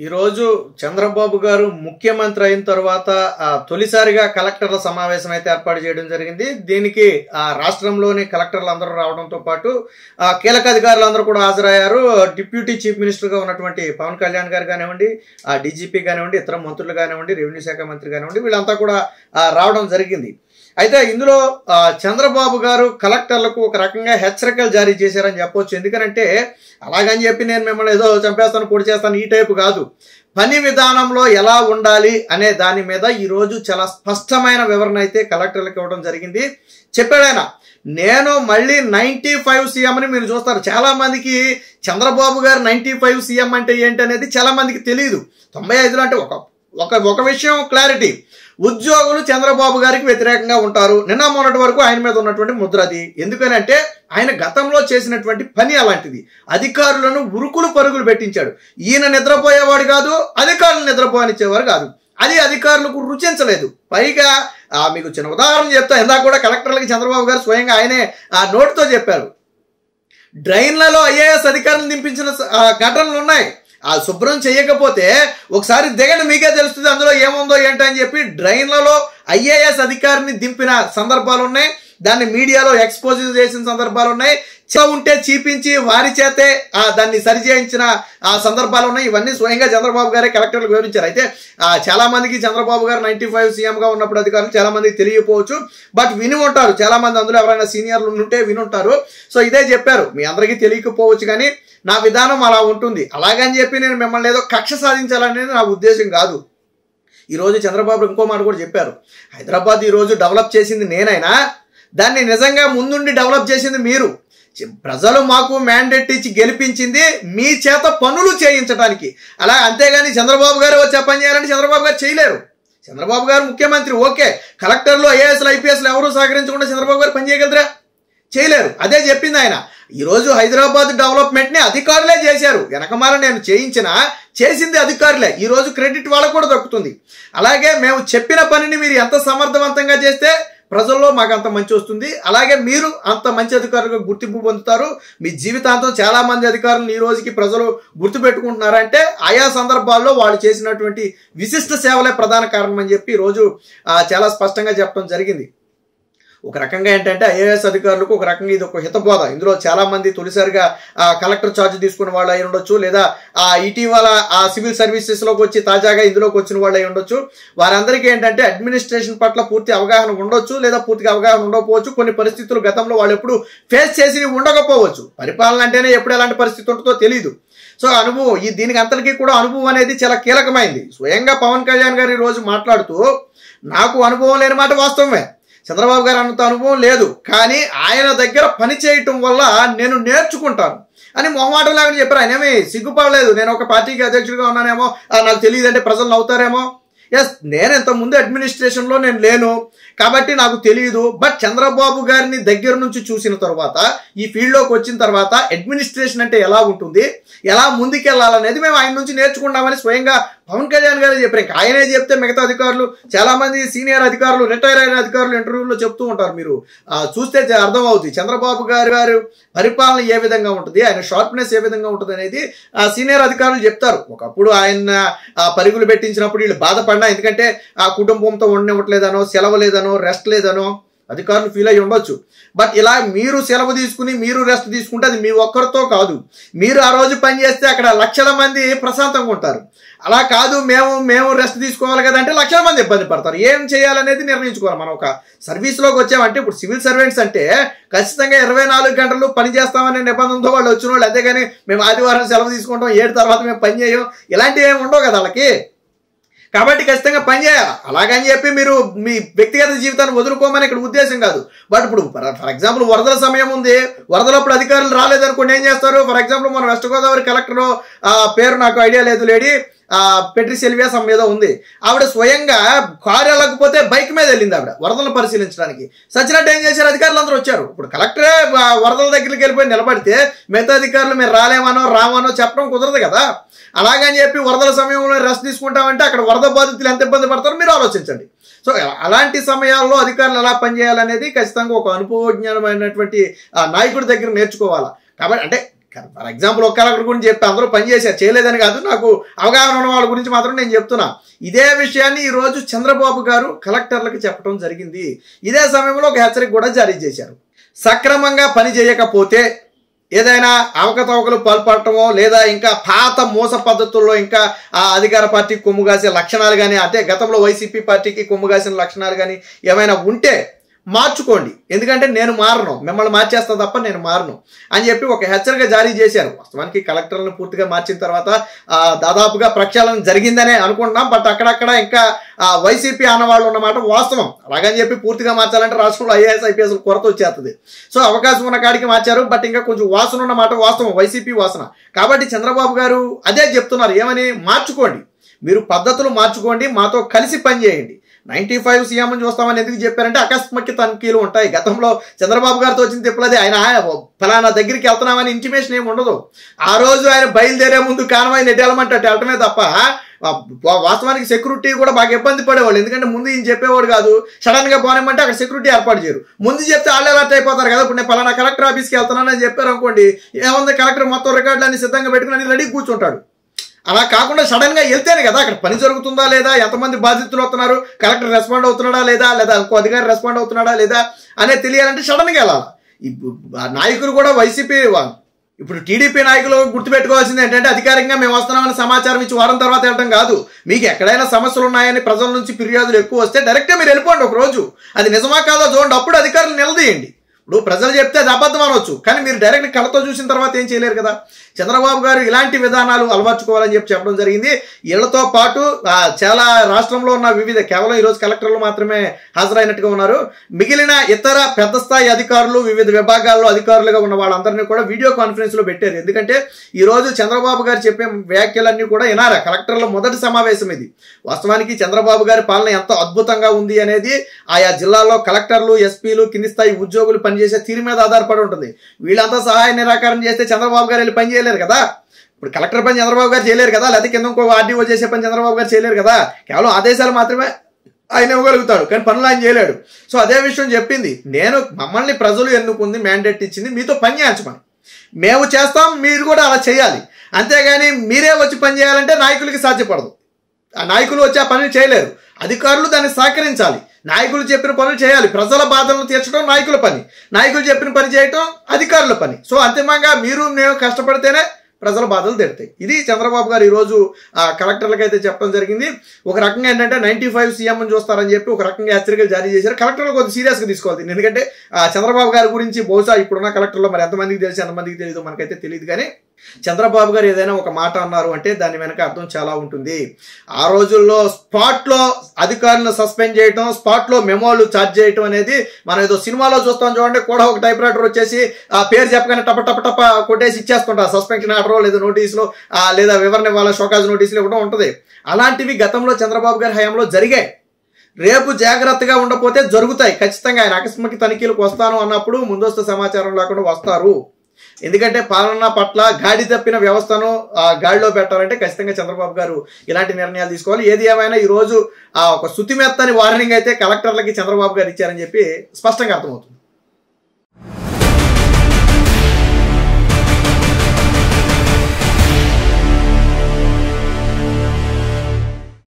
ఈరోజు చంద్రబాబు గారు ముఖ్యమంత్రి అయిన తర్వాత తొలిసారిగా కలెక్టర్ల సమావేశం అయితే ఏర్పాటు చేయడం జరిగింది. దీనికి రాష్ట్రంలోని కలెక్టర్లు అందరూ రావడంతో పాటు కీలక అధికారులు అందరూ కూడా హాజరయ్యారు. డిప్యూటీ చీఫ్ మినిస్టర్గా ఉన్నటువంటి పవన్ కళ్యాణ్ గారు కానివ్వండి, డీజీపీ కానివ్వండి, ఇతర మంత్రులు కానివ్వండి, రెవెన్యూ శాఖ మంత్రి కానివ్వండి, వీళ్ళంతా కూడా రావడం జరిగింది. అయితే ఇందులో చంద్రబాబు గారు కలెక్టర్లకు ఒక రకంగా హెచ్చరికలు జారీ చేశారని చెప్పొచ్చు. ఎందుకంటే అలాగని చెప్పి నేను మిమ్మల్ని ఏదో చంపేస్తాను, పొడి చేస్తాను ఈ టైపు కాదు. పని విధానంలో ఎలా ఉండాలి అనే దాని మీద ఈరోజు చాలా స్పష్టమైన వివరణ అయితే కలెక్టర్లకు ఇవ్వడం జరిగింది. చెప్పాడైనా, నేను మళ్ళీ 95 సీఎం అని మీరు చూస్తారు. చాలా మందికి చంద్రబాబు గారు 95 సీఎం అంటే ఏంటి అనేది చాలా మందికి తెలియదు. 95లో అంటే ఒక విషయం క్లారిటీ, ఉద్యోగులు చంద్రబాబు గారికి వ్యతిరేకంగా ఉంటారు. నిన్న మొన్నటి వరకు ఆయన మీద ఉన్నటువంటి ముద్ర అది. ఎందుకనంటే ఆయన గతంలో చేసినటువంటి పని అలాంటిది. అధికారులను ఉరుకులు పరుగులు పెట్టించాడు. ఈయన నిద్రపోయేవాడు కాదు, అధికారులు నిద్రపోనిచ్చేవారు కాదు. అది అధికారులకు రుచించలేదు. పైగా మీకు చిన్న ఉదాహరణ చెప్తా. ఇందాక కూడా కలెక్టర్లకి చంద్రబాబు గారు స్వయంగా ఆయనే నోటితో చెప్పారు. డ్రైన్లలో ఐఏఎస్ అధికారులను దింపించిన ఘటనలు ఉన్నాయి. శుభ్రం చేయకపోతే ఒకసారి దిగండి, మీకే తెలుస్తుంది అందులో ఏముందో ఏంటని చెప్పి డ్రైన్లలో ఐఏఎస్ అధికారిని దింపిన సందర్భాలు ఉన్నాయి. దాన్ని మీడియాలో ఎక్స్పోజ్ చేసిన సందర్భాలు ఉన్నాయి. ఉంటే చీపించి వారి చేతే దాన్ని సరిచేయించిన సందర్భాలు ఉన్నాయి. ఇవన్నీ స్వయంగా చంద్రబాబు గారే కలెక్టర్లకు వివరించారు. అయితే చాలా మందికి చంద్రబాబు గారు 95 సీఎంగా ఉన్నప్పుడు అధికారులు చాలా మందికి తెలియకపోవచ్చు, బట్ విని ఉంటారు. చాలా మంది అందులో ఎవరైనా సీనియర్లు ఉంటే విని ఉంటారు. సో ఇదే చెప్పారు, మీ అందరికీ తెలియకపోవచ్చు కానీ నా విధానం అలా ఉంటుంది. అలాగని చెప్పి నేను మిమ్మల్ని ఏదో కక్ష సాధించాలనేది నా ఉద్దేశం కాదు. ఈరోజు చంద్రబాబు ఇంకో మాట కూడా చెప్పారు. హైదరాబాద్ ఈరోజు డెవలప్ చేసింది నేనైనా, దాన్ని నిజంగా ముందుండి డెవలప్ చేసింది మీరు. ప్రజలు మాకు మ్యాండేట్ ఇచ్చి గెలిపించింది మీ చేత పనులు చేయించడానికి. అలా అంతేగాని చంద్రబాబు గారు వచ్చి పని చేయాలంటే చంద్రబాబు గారు చేయలేరు. చంద్రబాబు గారు ముఖ్యమంత్రి, ఓకే. కలెక్టర్లు, ఐఏఎస్లు, ఐపీఎస్లు ఎవరు సహకరించకుండా చంద్రబాబు గారు పని చేయగలరా? చేయలేరు. అదే చెప్పింది ఆయన. ఈరోజు హైదరాబాద్ డెవలప్మెంట్ని అధికారులే చేశారు. వెనకమాల నేను చేసింది అధికారులే. ఈరోజు క్రెడిట్ వాళ్ళకు కూడా దక్కుతుంది. అలాగే మేము చెప్పిన పనిని మీరు ఎంత సమర్థవంతంగా చేస్తే ప్రజల్లో మాకు అంత మంచి వస్తుంది. అలాగే మీరు అంత మంచి అధికారులుగా గుర్తింపు పొందుతారు. మీ జీవితాంతం చాలా మంది అధికారులను ఈ రోజుకి ప్రజలు గుర్తుపెట్టుకుంటున్నారంటే ఆయా సందర్భాల్లో వాళ్ళు చేసినటువంటి విశిష్ట సేవలే ప్రధాన కారణం అని చెప్పి ఈరోజు చాలా స్పష్టంగా చెప్పడం జరిగింది. ఒక రకంగా ఏంటంటే ఐఏఎస్ అధికారులకు ఒక రకంగా ఇది ఒక హితబోధ. ఇందులో చాలా మంది తొలిసారిగా కలెక్టర్ ఛార్జ్ తీసుకున్న వాళ్ళు అయి ఉండొచ్చు, లేదా ఇటీవల సివిల్ సర్వీసెస్లోకి వచ్చి తాజాగా ఇందులోకి వచ్చిన వాళ్ళు అయి ఉండొచ్చు. వారందరికీ ఏంటంటే అడ్మినిస్ట్రేషన్ పట్ల పూర్తి అవగాహన ఉండొచ్చు, లేదా పూర్తిగా అవగాహన ఉండకపోవచ్చు. కొన్ని పరిస్థితులు గతంలో వాళ్ళు ఎప్పుడు ఫేస్ చేసి ఉండకపోవచ్చు. పరిపాలన అంటేనే ఎప్పుడు ఎలాంటి పరిస్థితి ఉంటుందో తెలియదు. సో అనుభవం, దీనికి అంతటికీ కూడా అనుభవం అనేది చాలా కీలకమైంది. స్వయంగా పవన్ కళ్యాణ్ గారు ఈరోజు మాట్లాడుతూ నాకు అనుభవం లేని మాట వాస్తవమే. చంద్రబాబు గారు అంత అనుభవం లేదు, కానీ ఆయన దగ్గర పని చేయటం వల్ల నేను నేర్చుకుంటాను అని మొహమాటం లేకుండా చెప్పారు. ఆయన ఏమి సిగ్గుపడలేదు. నేను ఒక పార్టీకి అధ్యక్షుడిగా ఉన్నానేమో, నాకు తెలియదంటే ప్రజలు నవ్వుతారేమో. ఎస్, నేను ఇంతకుముందు అడ్మినిస్ట్రేషన్లో నేను లేను కాబట్టి నాకు తెలియదు. బట్ చంద్రబాబు గారిని దగ్గర నుంచి చూసిన తర్వాత, ఈ ఫీల్డ్లోకి వచ్చిన తర్వాత అడ్మినిస్ట్రేషన్ అంటే ఎలా ఉంటుంది, ఎలా ముందుకెళ్లాలనేది మేము ఆయన నుంచి నేర్చుకున్నామని స్వయంగా పవన్ కళ్యాణ్ గారే చెప్పారు. ఇంకా ఆయనే చెప్తే మిగతా అధికారులు, చాలా మంది సీనియర్ అధికారులు, రిటైర్ అయిన అధికారులు ఇంటర్వ్యూలో చెప్తూ ఉంటారు. మీరు చూస్తే అర్థమవుతుంది చంద్రబాబు గారు పరిపాలన ఏ విధంగా ఉంటుంది, ఆయన షార్ప్నెస్ ఏ విధంగా ఉంటుంది అనేది సీనియర్ అధికారులు చెప్తారు. ఒకప్పుడు ఆయన పరుగులు పెట్టించినప్పుడు వీళ్ళు బాధపడినా, ఎందుకంటే కుటుంబంతో ఉండనివ్వట్లేదనో, సెలవు లేదనో, రెస్ట్ లేదనో అధికారులు ఫీల్ అయ్యి ఉండొచ్చు. బట్ ఇలా మీరు సెలవు తీసుకుని మీరు రెస్ట్ తీసుకుంటే అది మీ ఒక్కరితో కాదు. మీరు ఆ రోజు పని చేస్తే అక్కడ లక్షల మంది ప్రశాంతంగా ఉంటారు. అలా కాదు మేము రెస్ట్ తీసుకోవాలి కదంటే లక్షల మంది ఇబ్బంది పడతారు. ఏం చేయాలనేది నిర్ణయించుకోవాలి. మనం ఒక సర్వీస్లోకి వచ్చామంటే, ఇప్పుడు సివిల్ సర్వెంట్స్ అంటే ఖచ్చితంగా 24 గంటలు పని చేస్తామనే నిబంధనతో వాళ్ళు వచ్చిన వాళ్ళు. అంతేగాని మేము ఆదివారం సెలవు తీసుకుంటాం, 7 తర్వాత మేము పని చేయం, ఇలాంటివి ఏమి ఉండవు కదా వాళ్ళకి. కాబట్టి ఖచ్చితంగా పని చేయాలి. అలాగని చెప్పి మీరు మీ వ్యక్తిగత జీవితాన్ని వదులుకోమని ఇక్కడ ఉద్దేశం కాదు. బట్ ఇప్పుడు ఫర్ ఎగ్జాంపుల్ వరదల సమయం ఉంది, వరదలప్పుడు అధికారులు రాలేదనుకోండి, ఏం చేస్తారు? ఫర్ ఎగ్జాంపుల్ మన వెస్ట్ గోదావరి కలెక్టర్ పేరు నాకు ఐడియా లేదు, లేడీ పెట్రి సెల్వియా సమ్ ఏదో ఉంది. ఆవిడ స్వయంగా కారు వెళ్ళకపోతే బైక్ మీద వెళ్ళింది ఆవిడ వరదలను పరిశీలించడానికి. సచ్చినట్టు ఏం చేశారు, అధికారులు అందరూ వచ్చారు. ఇప్పుడు కలెక్టరే వరదల దగ్గరికి వెళ్ళిపోయి నిలబడితే మిగతా అధికారులు మీరు రామనో చెప్పడం కుదరదు కదా. అలాగని చెప్పి వరదల సమయంలో రెస్ట్ తీసుకుంటామంటే అక్కడ వరద బాధితులు ఎంత ఇబ్బంది పడతారో మీరు ఆలోచించండి. సో అలాంటి సమయాల్లో అధికారులు ఎలా పనిచేయాలనేది ఖచ్చితంగా ఒక అనుభవజ్ఞానమైనటువంటి నాయకుడి దగ్గర నేర్చుకోవాలా. కాబట్టి అంటే ఫర్ ఎగ్జాంపుల్ ఒక కలెక్టర్ గురించి చెప్పి అందరూ పనిచేశారు, చేయలేదని కాదు, నాకు అవగాహన ఉన్న వాళ్ళ గురించి మాత్రం నేను చెప్తున్నా. ఇదే విషయాన్ని ఈరోజు చంద్రబాబు గారు కలెక్టర్లకు చెప్పడం జరిగింది. ఇదే సమయంలో ఒక హెచ్చరిక కూడా జారీ చేశారు. సక్రమంగా పని చేయకపోతే ఏదైనా అవకతవకలు పాల్పడటమో లేదా ఇంకా పాత మోస పద్ధతుల్లో ఇంకా ఆ అధికార పార్టీకి కొమ్ముగాసే లక్షణాలు కానీ, అంటే గతంలో వైసీపీ పార్టీకి కొమ్ముగాసిన లక్షణాలు కానీ ఏమైనా ఉంటే మార్చుకోండి, ఎందుకంటే నేను మారను, మిమ్మల్ని మార్చేస్తా తప్ప నేను మారను అని చెప్పి ఒక హెచ్చరిక జారీ చేశారు. వాస్తవానికి కలెక్టర్లను పూర్తిగా మార్చిన తర్వాత దాదాపుగా ప్రక్షాళన జరిగిందనే అనుకుంటున్నాం. బట్ అక్కడక్కడ ఇంకా వైసీపీ అన్నవాళ్ళు ఉన్నమాట వాస్తవం. అలాగని చెప్పి పూర్తిగా మార్చాలంటే రాష్ట్రంలో ఐఏఎస్ ఐపీఎస్ కొరత వచ్చేస్తుంది. సో అవకాశం ఉన్న కాడికి మార్చారు, బట్ ఇంకా కొంచెం వాసన ఉన్నమాట వాస్తవం, వైసీపీ వాసన. కాబట్టి చంద్రబాబు గారు అదే చెప్తున్నారు, ఏమని, మార్చుకోండి, మీరు పద్ధతులు మార్చుకోండి, మాతో కలిసి పనిచేయండి. 95 సీఎం చూస్తామని ఎందుకు చెప్పారంటే అకస్మాత్ తనిఖీలు ఉంటాయి. గతంలో చంద్రబాబు గారితో వచ్చిన తిప్పలది, ఆయన ఫలానా దగ్గరికి వెళ్తున్నామని ఇంటిమేషన్ ఏమి ఉండదు. ఆ రోజు ఆయన బయలుదేరే ముందు కానవాయి నెట్టేలమంటే వెళ్ళటమే తప్ప వాస్తవానికి సెక్యూరిటీ కూడా బాగా ఇబ్బంది పడేవాళ్ళు. ఎందుకంటే ముందు ఈయన చెప్పేవాడు కాదు, సడన్ గా పోనేమంటే అక్కడ సెక్యూరిటీ ఏర్పాటు చేయరు. ముందు చెప్తే వాళ్ళు అలర్ట్ అయిపోతారు కదా. ఇప్పుడు నేను ఫలానా కలెక్టర్ ఆఫీస్కి వెళ్తున్నానని చెప్పారు అనుకోండి, ఏముంది కలెక్టర్ మొత్తం రికార్డులన్నీ సిద్ధంగా పెట్టుకుని రెడీ కూర్చుంటాడు. అలా కాకుండా సడన్ గా వెళ్తేనే కదా అక్కడ పని జరుగుతుందా లేదా, ఎంతమంది బాధితులు వస్తున్నారు, కలెక్టర్ రెస్పాండ్ అవుతున్నాడా లేదా ఇంకో అధికారి రెస్పాండ్ అవుతున్నాడా లేదా అనేది తెలియాలంటే సడన్ గా వెళ్ళాలి. నాయకులు కూడా వైసీపీ ఇప్పుడు టీడీపీ నాయకులు గుర్తుపెట్టుకోవాల్సింది ఏంటంటే అధికారికంగా మేము వస్తున్నామని సమాచారం ఇచ్చి వారం తర్వాత వెళ్ళడం కాదు. మీకు ఎక్కడైనా సమస్యలు ఉన్నాయని ప్రజల నుంచి ఫిర్యాదులు ఎక్కువ వస్తే డైరెక్ట్గా మీరు వెళ్ళిపోండి ఒక రోజు, అది నిజమా కాదో చూడండి, అప్పుడు అధికారులు నిలదీయండి. ఇప్పుడు ప్రజలు చెప్తే అది అబద్ధం అనవచ్చు, కానీ మీరు డైరెక్ట్ కళ్ళతో చూసిన తర్వాత ఏం చేయలేరు కదా. చంద్రబాబు గారు ఇలాంటి విధానాలు అలవర్చుకోవాలని చెప్పడం జరిగింది. ఇళ్లతో పాటు చాలా రాష్ట్రంలో ఉన్న వివిధ, కేవలం ఈరోజు కలెక్టర్లు మాత్రమే హాజరైనట్టుగా ఉన్నారు, మిగిలిన ఇతర పెద్ద స్థాయి అధికారులు, వివిధ విభాగాల్లో అధికారులుగా ఉన్న వాళ్ళందరినీ కూడా వీడియో కాన్ఫరెన్స్ లో పెట్టారు. ఎందుకంటే ఈ రోజు చంద్రబాబు గారు చెప్పే వ్యాఖ్యలన్నీ కూడా వినారా. కలెక్టర్ల మొదటి సమావేశం ఇది. వాస్తవానికి చంద్రబాబు గారి పాలన ఎంత అద్భుతంగా ఉంది అనేది ఆయా జిల్లాల్లో కలెక్టర్లు, ఎస్పీలు, కింది స్థాయి ఉద్యోగులు పనిచేసే తీరు మీద ఆధారపడి ఉంటుంది. వీళ్ళంతా సహాయ నిరాకరణ చేస్తే చంద్రబాబు గారు వెళ్ళి పని చేయలేరు కదా. ఇప్పుడు కలెక్టర్ పని చంద్రబాబు గారు చేయలేరు కదా, లేకపోతే కింద ఇంకో ఆర్డీఓ చేసే పని చంద్రబాబు గారు చేయలేరు కదా. కేవలం ఆదేశాలు మాత్రమే ఆయన ఇవ్వగలుగుతాడు, కానీ పనులు ఆయన చేయలేడు. సో అదే విషయం చెప్పింది, మమ్మల్ని ప్రజలు ఎన్నుకుంది, మ్యాండేట్ ఇచ్చింది, మీతో పని చేయించమని, మేము చేస్తాం, మీరు కూడా అలా చేయాలి. అంతేగాని మీరే వచ్చి పని చేయాలంటే నాయకులకి సాధ్యపడదు. ఆ నాయకులు వచ్చి ఆ పనులు చేయలేరు, అధికారులు దాన్ని సహకరించాలి. నాయకులు చెప్పిన పనులు చేయాలి, ప్రజల బాధలను తీర్చడం నాయకుల పని, నాయకులు చెప్పిన పని చేయటం అధికారుల పని. సో అంతిమంగా మీరు నేను కష్టపడితేనే ప్రజల బాధలు తీరుతాయి. ఇది చంద్రబాబు గారు ఈరోజు కలెక్టర్లకు అయితే చెప్పడం జరిగింది. ఒక రకంగా ఏంటంటే 95 సీఎం చూస్తారని చెప్పి ఒక రకంగా హెచ్చరికలు జారీ చేశారు. కలెక్టర్లు కొంచెం సీరియస్గా తీసుకోవాలి, ఎందుకంటే చంద్రబాబు గారి గురించి బహుశా ఇప్పుడున్న కలెక్టర్లో మరి ఎంతమందికి తెలిసి ఎంతమందికి తెలియదు మనకైతే తెలియదు. కానీ చంద్రబాబు గారు ఏదైనా ఒక మాట అన్నారు అంటే దాని వెనక అర్థం చాలా ఉంటుంది. ఆ రోజుల్లో స్పాట్లో అధికారులను సస్పెండ్ చేయటం, స్పాట్లో మెమోలు ఛార్జ్ చేయటం అనేది మనం ఏదో సినిమాలో చూస్తాం చూడండి, కూడా ఒక టైప్ రైటర్ వచ్చేసి ఆ పేరు చెప్పగానే టప టప టప కొట్టేసి ఇచ్చేస్తుంటారు సస్పెన్షన్ ఆర్డర్ లేదా నోటీసులు లేదా వివరణ ఇవ్వాల షోకాజ్ నోటీసులు ఇవ్వడం ఉంటుంది. అలాంటివి గతంలో చంద్రబాబు గారి హయాంలో జరిగాయి. రేపు జాగ్రత్తగా ఉండకపోతే జరుగుతాయి ఖచ్చితంగా. ఆయన అకస్మాత్ తనిఖీలకు వస్తాను అన్నప్పుడు ముందస్తు సమాచారం లేకుండా వస్తారు. ఎందుకంటే పాలన పట్ల గాడి తప్పిన వ్యవస్థను గాడిలో పెట్టాలంటే ఖచ్చితంగా చంద్రబాబు గారు ఇలాంటి నిర్ణయాలు తీసుకోవాలి. ఏది ఏమైనా ఈ రోజు ఒక శుతిమెత్తని వార్నింగ్ అయితే కలెక్టర్లకి చంద్రబాబు గారు ఇచ్చారని చెప్పి స్పష్టంగా అర్థమవుతుంది.